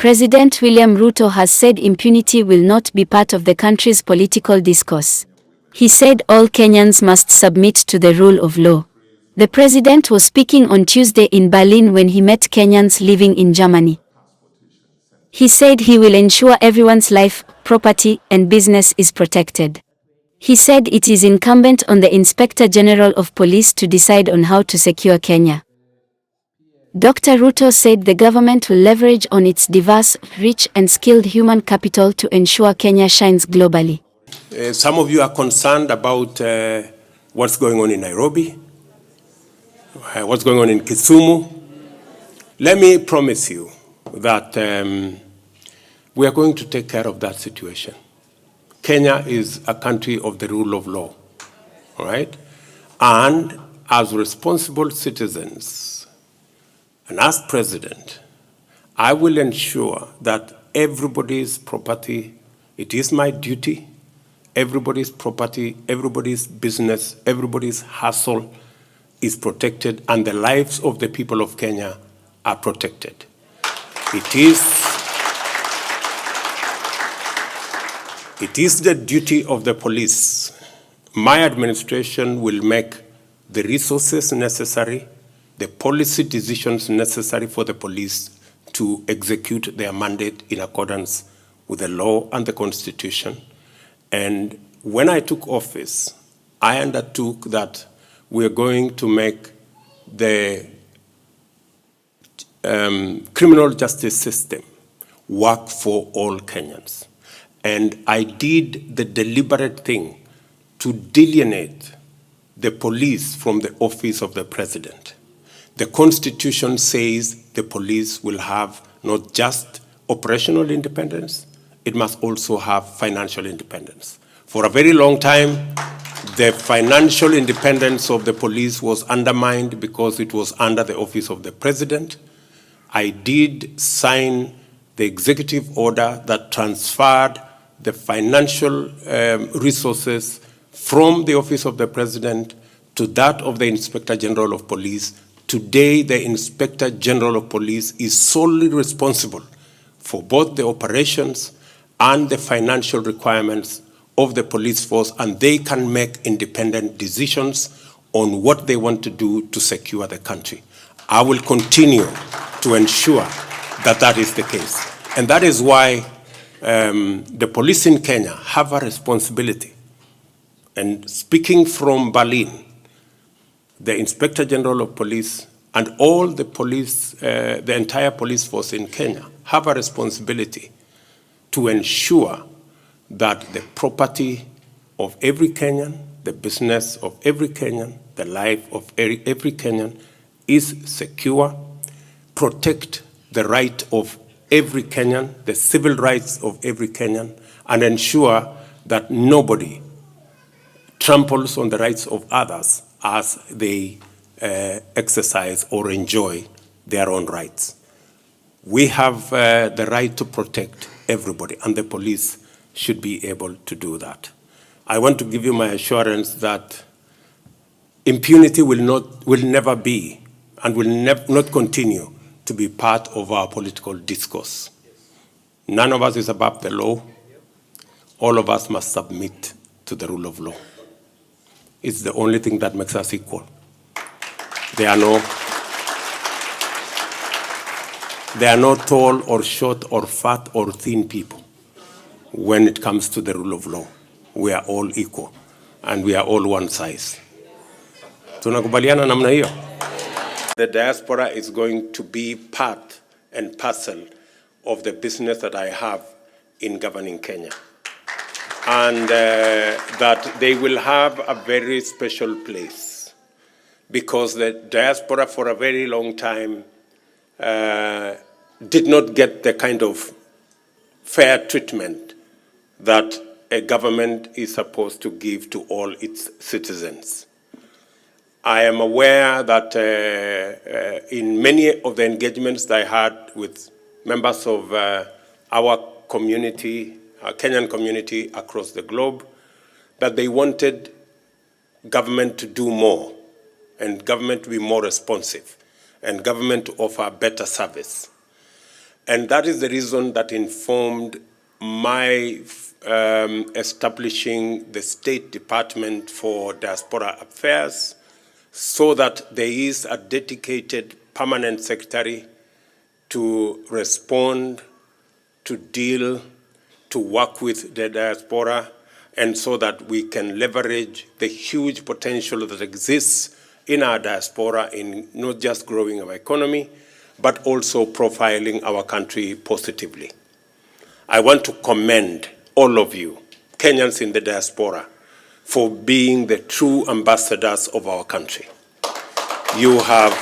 President William Ruto has said impunity will not be part of the country's political discourse. He said all Kenyans must submit to the rule of law. The president was speaking on Tuesday in Berlin when he met Kenyans living in Germany. He said he will ensure everyone's life, property, and business is protected. He said it is incumbent on the Inspector General of Police to decide on how to secure Kenya. Dr. Ruto said the government will leverage on its diverse, rich, and skilled human capital to ensure Kenya shines globally. Some of you are concerned about what's going on in Nairobi, what's going on in Kisumu. Let me promise you that we are going to take care of that situation. Kenya is a country of the rule of law, all right? And as responsible citizens, and as president, I will ensure that everybody's property, it is my duty, everybody's property, everybody's business, everybody's hustle is protected, and the lives of the people of Kenya are protected. It is the duty of the police. My administration will make the resources necessary, the policy decisions necessary for the police to execute their mandate in accordance with the law and the Constitution. And when I took office, I undertook that we are going to make the criminal justice system work for all Kenyans. And I did the deliberate thing to delineate the police from the office of the president. The Constitution says the police will have not just operational independence, it must also have financial independence. For a very long time, the financial independence of the police was undermined because it was under the office of the president. I did sign the executive order that transferred the financial resources from the office of the president to that of the Inspector General of Police. Today, the Inspector General of Police is solely responsible for both the operations and the financial requirements of the police force, and they can make independent decisions on what they want to do to secure the country. I will continue to ensure that that is the case. And that is why the police in Kenya have a responsibility. And speaking from Berlin, the Inspector General of Police and all the police, the entire police force in Kenya have a responsibility to ensure that the property of every Kenyan, the business of every Kenyan, the life of every Kenyan is secure, protect the right of every Kenyan, the civil rights of every Kenyan, and ensure that nobody tramples on the rights of others as they exercise or enjoy their own rights. We have the right to protect everybody, and the police should be able to do that. I want to give you my assurance that impunity will never be and will not continue to be part of our political discourse. None of us is above the law. All of us must submit to the rule of law. It's the only thing that makes us equal. There are no tall or short or fat or thin people when it comes to the rule of law. We are all equal and we are all one size. Tunakubaliana namna hiyo? The diaspora is going to be part and parcel of the business that I have in governing Kenya. And that they will have a very special place because the diaspora for a very long time did not get the kind of fair treatment that a government is supposed to give to all its citizens. I am aware that in many of the engagements that I had with members of our community, our Kenyan community across the globe, that they wanted government to do more and government to be more responsive and government to offer better service. And that is the reason that informed my establishing the State Department for Diaspora Affairs, so that there is a dedicated permanent secretary to respond, to deal, to work with the diaspora, and so that we can leverage the huge potential that exists in our diaspora in not just growing our economy, but also profiling our country positively. I want to commend all of you, Kenyans in the diaspora, for being the true ambassadors of our country. You have,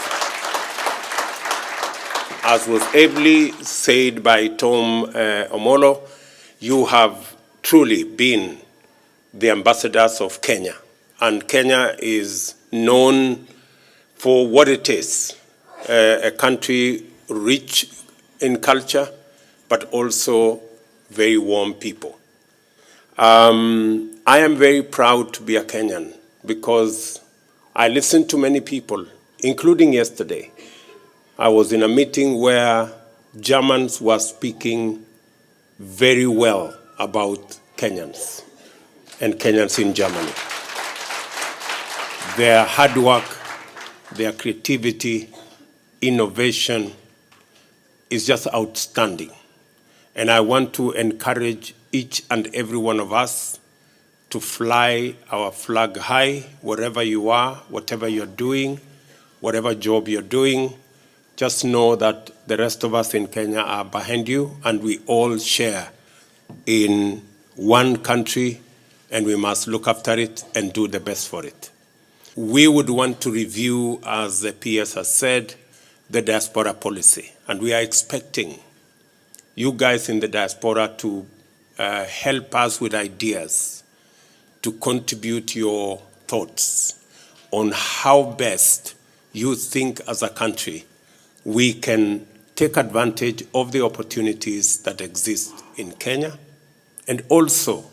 as was ably said by Tom Omolo, you have truly been the ambassadors of Kenya. And Kenya is known for what it is, a country rich in culture, but also very warm people. I am very proud to be a Kenyan because I listened to many people, including yesterday. I was in a meeting where Germans were speaking very well about Kenyans and Kenyans in Germany. Their hard work, their creativity, innovation is just outstanding. And I want to encourage each and every one of us to fly our flag high wherever you are, whatever you're doing, whatever job you're doing. Just know that the rest of us in Kenya are behind you, and we all share in one country, and we must look after it and do the best for it. We would want to review, as the PS has said, the diaspora policy, and we are expecting you guys in the diaspora to help us with ideas, to contribute your thoughts on how best you think as a country we can take advantage of the opportunities that exist in Kenya, and also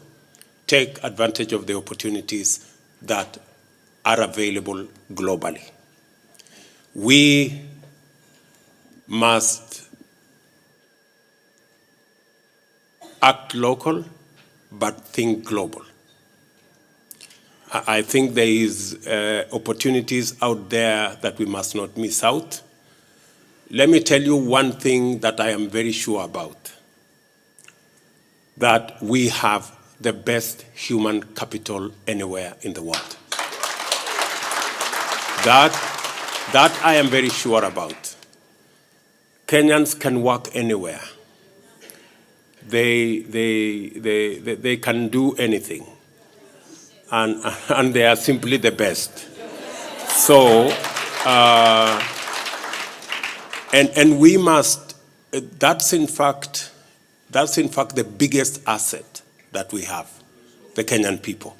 take advantage of the opportunities that are available globally. We must act local, but think global. I think there is opportunities out there that we must not miss out. Let me tell you one thing that I am very sure about, that we have the best human capital anywhere in the world. That I am very sure about. Kenyans can work anywhere. They can do anything, and they are simply the best. So, and we must. That's in fact the biggest asset that we have, the Kenyan people.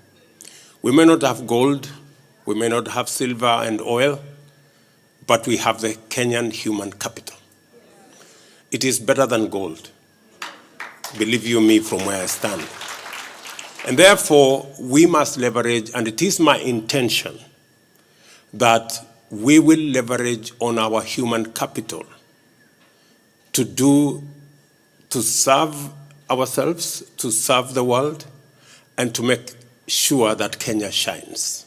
We may not have gold, we may not have silver and oil, but we have the Kenyan human capital. It is better than gold. Believe you me, from where I stand. And therefore, we must leverage, and it is my intention that we will leverage on our human capital to serve ourselves, to serve the world, and to make sure that Kenya shines.